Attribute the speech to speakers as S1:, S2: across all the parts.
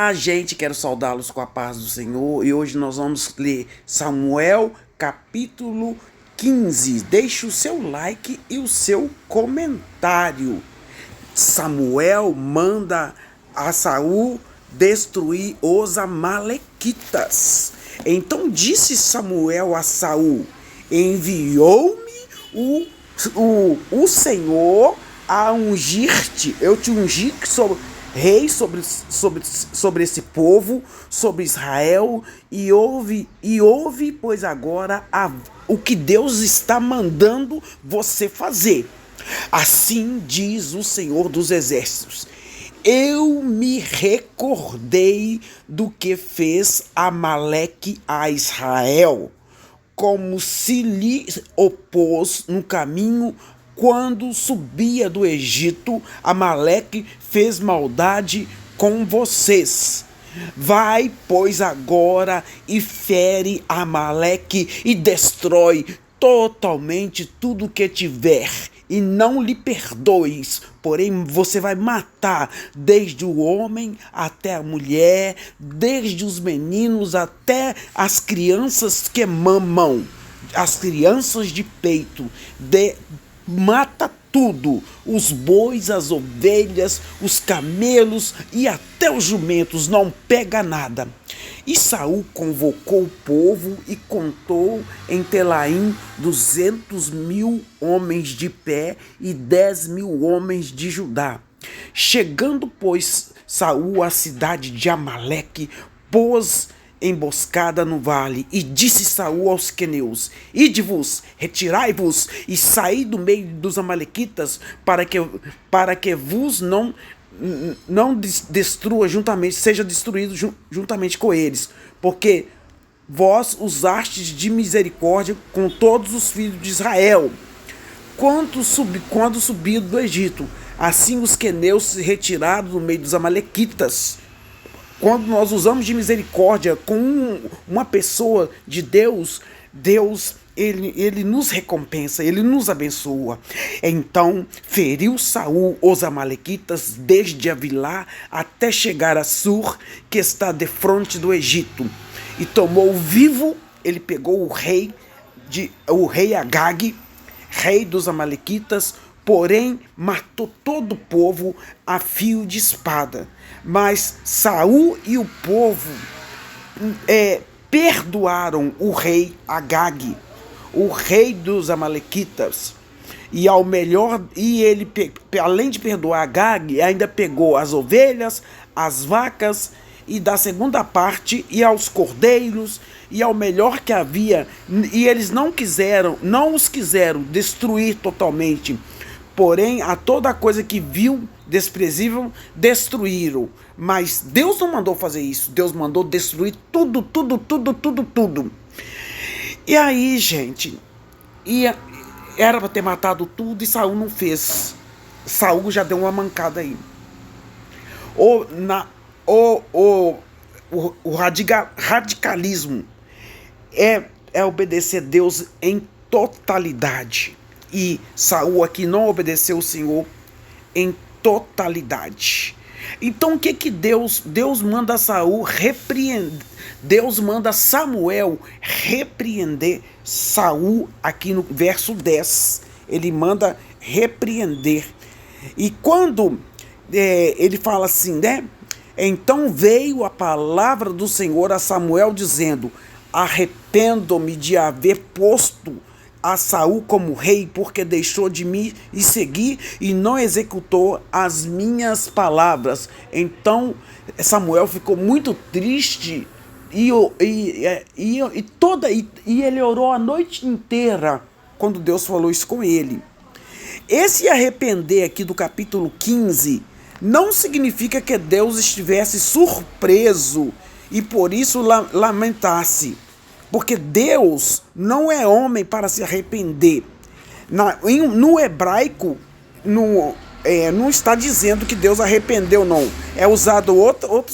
S1: Olá, gente, quero saudá-los com a paz do Senhor e hoje nós vamos ler Samuel capítulo 15. Deixe o seu like e o seu comentário. Samuel manda a Saul destruir os amalequitas. Então disse Samuel a Saul: enviou-me o Senhor a ungir-te. Eu te ungi rei sobre esse povo, sobre Israel, e ouve, pois agora o que Deus está mandando você fazer. Assim diz o Senhor dos Exércitos: eu me recordei do que fez Amaleque a Israel, como se lhe opôs no caminho quando subia do Egito. Amaleque fez maldade com vocês. Vai, pois, agora e fere Amaleque e destrói totalmente tudo que tiver, e não lhe perdoes. Porém, você vai matar desde o homem até a mulher, desde os meninos até as crianças que mamam, as crianças de peito. Mata tudo, os bois, as ovelhas, os camelos e até os jumentos, não pega nada. E Saul convocou o povo e contou em Telaim 200.000 homens de pé e 10.000 homens de Judá. Chegando, pois, Saul à cidade de Amaleque, pôs emboscada no vale, e disse Saul aos queneus: ide-vos, retirai-vos e saí do meio dos amalequitas, para que vos não destrua juntamente, seja destruído juntamente com eles, porque vós usastes de misericórdia com todos os filhos de Israel, quando subiram do Egito. Assim os queneus se retiraram do meio dos amalequitas. Quando nós usamos de misericórdia com uma pessoa de Deus, ele nos recompensa, ele nos abençoa. Então feriu Saul os amalequitas desde Avilá até chegar a Sur, que está defronte do Egito. E tomou vivo, ele pegou o rei Agag, rei dos amalequitas, porém matou todo o povo a fio de espada. Mas Saul e o povo perdoaram o rei Agag, o rei dos amalequitas, e ele, além de perdoar Agag, ainda pegou as ovelhas, as vacas, e da segunda parte, e aos cordeiros, e ao melhor que havia, e eles não os quiseram destruir totalmente. Porém, a toda coisa que viu desprezível, destruíram. Mas Deus não mandou fazer isso. Deus mandou destruir tudo. E aí, gente, era para ter matado tudo e Saul não fez. Saul já deu uma mancada aí. O radicalismo é obedecer a Deus em totalidade. E Saul aqui não obedeceu o Senhor em totalidade. Então o que Deus manda Saul repreender? Deus manda Samuel repreender Saul aqui no verso 10. Ele manda repreender. E quando ele fala assim, né? Então veio a palavra do Senhor a Samuel dizendo: arrependo-me de haver posto a Saul como rei, porque deixou de me seguir e não executou as minhas palavras. Então Samuel ficou muito triste e ele orou a noite inteira quando Deus falou isso com ele. Esse arrepender aqui do capítulo 15 não significa que Deus estivesse surpreso e por isso lamentasse. Porque Deus não é homem para se arrepender. No hebraico, não está dizendo que Deus arrependeu, não. É usado outro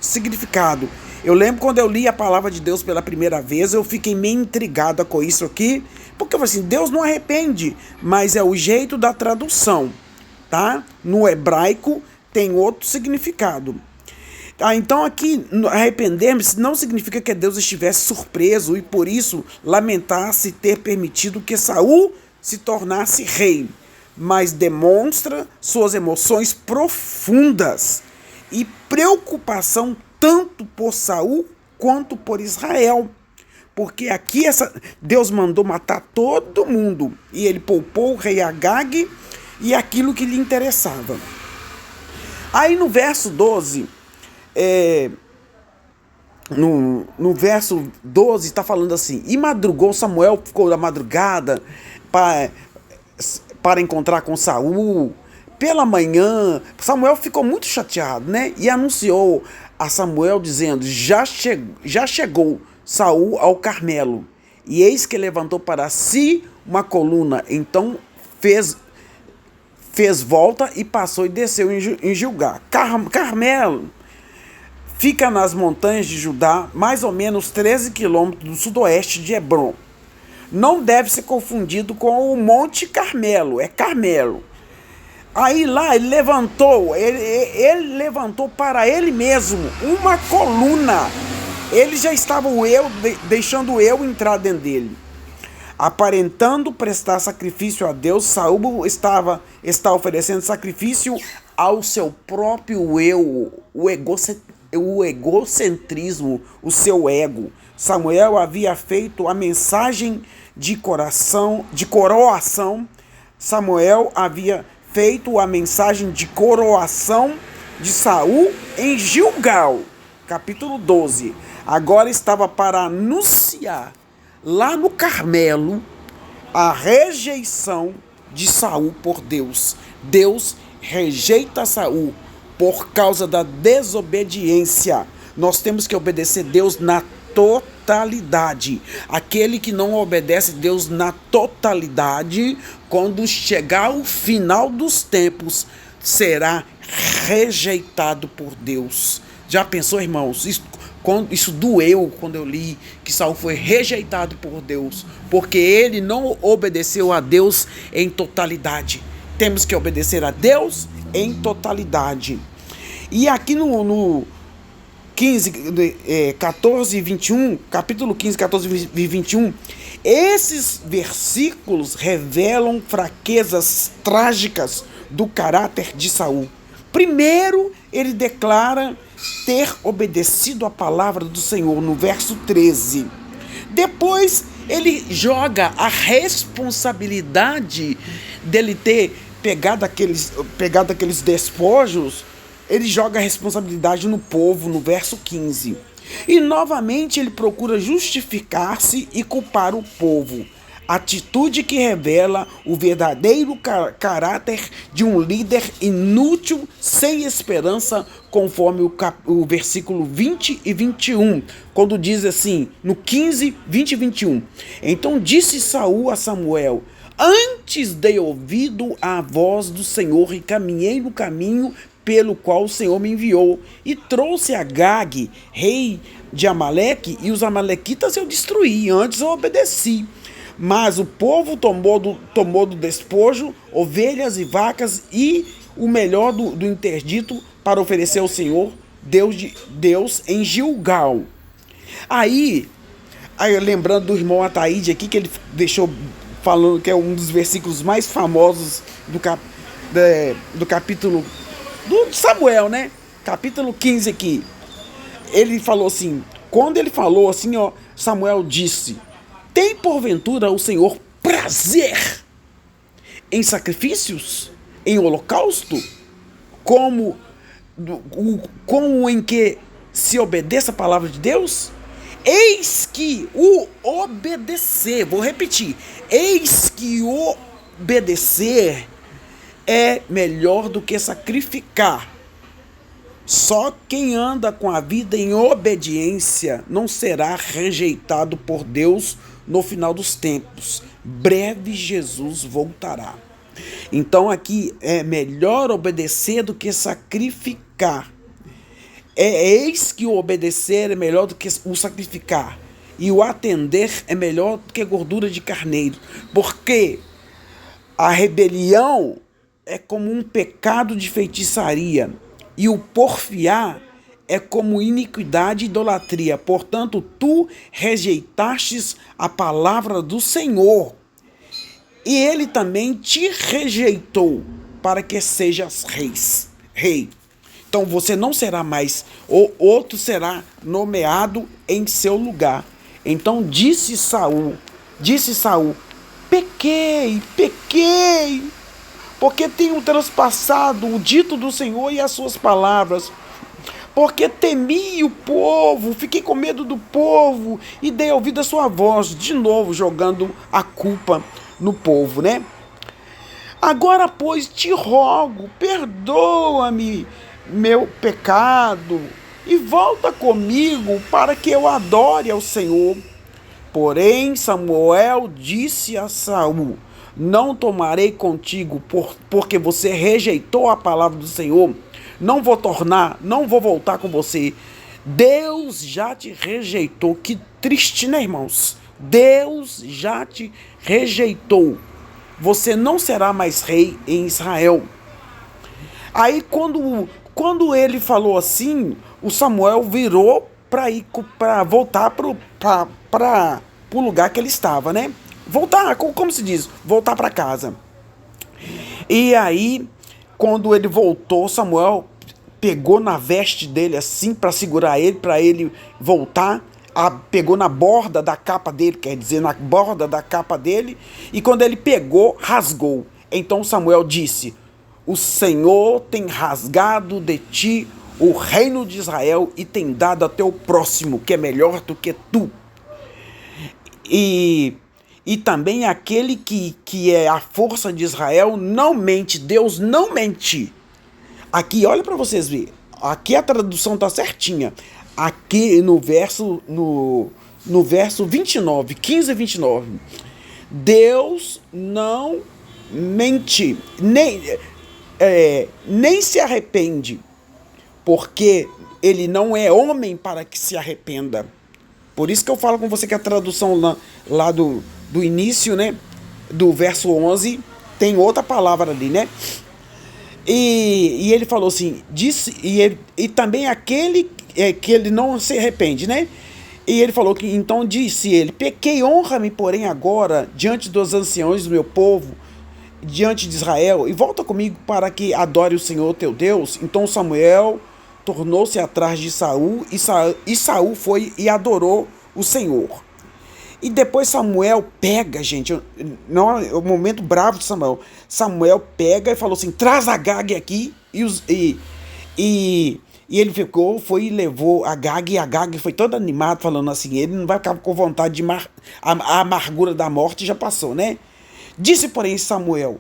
S1: significado. Eu lembro quando eu li a palavra de Deus pela primeira vez, eu fiquei meio intrigada com isso aqui. Porque eu falei assim, Deus não arrepende, mas é o jeito da tradução, tá? No hebraico tem outro significado. Então aqui, arrepender-me não significa que Deus estivesse surpreso e por isso lamentasse ter permitido que Saul se tornasse rei, mas demonstra suas emoções profundas e preocupação tanto por Saul quanto por Israel. Porque aqui Deus mandou matar todo mundo e ele poupou o rei Agag e aquilo que lhe interessava. Aí no verso 12, no verso 12 está falando assim: e madrugou Samuel, ficou da madrugada para encontrar com Saul. Pela manhã, Samuel ficou muito chateado, né? E anunciou a Samuel dizendo: já chegou Saul ao Carmelo, e eis que levantou para si uma coluna. Então fez volta e passou e desceu em Gilgal. Carmelo fica nas montanhas de Judá, mais ou menos 13 quilômetros do sudoeste de Hebrom. Não deve ser confundido com o Monte Carmelo, é Carmelo. Aí lá ele levantou para ele mesmo uma coluna. Ele já estava deixando o eu entrar dentro dele. Aparentando prestar sacrifício a Deus, Saul está oferecendo sacrifício ao seu próprio eu, o egocentrismo, o seu ego. Samuel havia feito a mensagem de coroação. Samuel havia feito a mensagem de coroação de Saul em Gilgal, capítulo 12. Agora estava para anunciar lá no Carmelo a rejeição de Saul por Deus. Deus rejeita Saul por causa da desobediência. Nós temos que obedecer Deus na totalidade. Aquele que não obedece Deus na totalidade, quando chegar o final dos tempos, será rejeitado por Deus. Já pensou, irmãos? Isso doeu quando eu li que Saul foi rejeitado por Deus, porque ele não obedeceu a Deus em totalidade. Temos que obedecer a Deus em totalidade. E aqui no 14 e 21, capítulo 15, 14 e 21, esses versículos revelam fraquezas trágicas do caráter de Saul. Primeiro, ele declara ter obedecido a palavra do Senhor, no verso 13. Depois, ele joga a responsabilidade dele ter pegado aqueles despojos, ele joga a responsabilidade no povo, no verso 15. E novamente ele procura justificar-se e culpar o povo. Atitude que revela o verdadeiro caráter de um líder inútil, sem esperança, conforme o versículo 20 e 21, quando diz assim, no 15, 20 e 21. Então disse Saul a Samuel: antes dei ouvido à voz do Senhor e caminhei no caminho pelo qual o Senhor me enviou, e trouxe Agag, rei de Amaleque, e os amalequitas eu destruí, antes eu obedeci. Mas o povo tomou do despojo ovelhas e vacas e o melhor do interdito para oferecer ao Senhor, Deus em Gilgal. Aí lembrando do irmão Ataíde aqui, que ele deixou falando que é um dos versículos mais famosos do capítulo do Samuel, né? Capítulo 15 aqui. Ele falou assim, quando ele falou assim, Samuel disse: tem porventura o Senhor prazer em sacrifícios, em holocausto, como em que se obedeça a palavra de Deus? Eis que o obedecer, vou repetir, eis que o obedecer é melhor do que sacrificar. Só quem anda com a vida em obediência não será rejeitado por Deus no final dos tempos. Breve Jesus voltará. Então aqui é melhor obedecer do que sacrificar. Eis que o obedecer é melhor do que o sacrificar. E o atender é melhor do que gordura de carneiro. Porque a rebelião é como um pecado de feitiçaria. E o porfiar é como iniquidade e idolatria. Portanto, tu rejeitastes a palavra do Senhor, e ele também te rejeitou para que sejas rei. Então você não será mais, ou outro será nomeado em seu lugar. Então disse Saul, pequei, porque tenho transpassado o dito do Senhor e as suas palavras. Porque temi o povo, fiquei com medo do povo e dei ouvido à sua voz, de novo jogando a culpa no povo, né? Agora, pois, te rogo, perdoa-me meu pecado e volta comigo para que eu adore ao Senhor. Porém, Samuel disse a Saul: não tomarei contigo, porque você rejeitou a palavra do Senhor. Não vou voltar com você. Deus já te rejeitou. Que triste, né, irmãos? Deus já te rejeitou. Você não será mais rei em Israel. Aí quando ele falou assim, o Samuel virou para voltar para o lugar que ele estava, né? Voltar, como se diz? Voltar para casa. E aí, quando ele voltou, Samuel pegou na veste dele assim para segurar ele, para ele voltar. Pegou na borda da capa dele, quer dizer, na borda da capa dele. E quando ele pegou, rasgou. Então Samuel disse: o Senhor tem rasgado de ti o reino de Israel e tem dado a teu próximo, que é melhor do que tu. E também aquele que é a força de Israel não mente. Deus não mente. Aqui, olha para vocês verem. Aqui a tradução está certinha. Aqui no verso 29, 15 e 29. Deus não mente, nem se arrepende, porque ele não é homem para que se arrependa. Por isso que eu falo com você que a tradução lá do início, né, do verso 11, tem outra palavra ali, né? E ele falou assim, e também aquele que ele não se arrepende, né? E ele falou que, então disse ele: pequei, honra-me, porém, agora, diante dos anciões do meu povo, diante de Israel, e volta comigo para que adore o Senhor teu Deus. Então Samuel tornou-se atrás de Saul, e Saul foi e adorou o Senhor. E depois Samuel pega, gente, não é o momento bravo de Samuel. Samuel pega e falou assim: traz Agag aqui. E ele foi e levou Agag, e Agag foi todo animado, falando assim: ele não vai ficar com vontade de a amargura da morte já passou, né? Disse, porém, Samuel: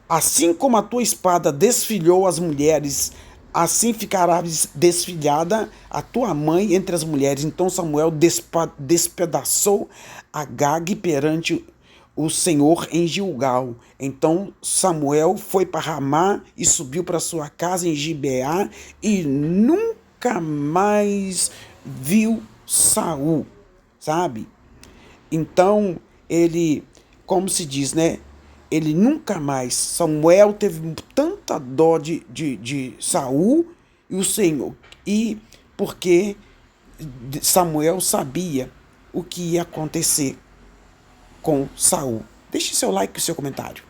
S1: assim como a tua espada desfilhou as mulheres, assim ficará desfilhada a tua mãe entre as mulheres. Então Samuel despedaçou Agag perante o Senhor em Gilgal. Então Samuel foi para Ramá e subiu para sua casa em Gibeá e nunca mais viu Saul, sabe? Então ele, como se diz, né? Ele nunca mais, Samuel teve tanta dó de Saul e o Senhor, e porque Samuel sabia o que ia acontecer com Saul. Deixe seu like e seu comentário.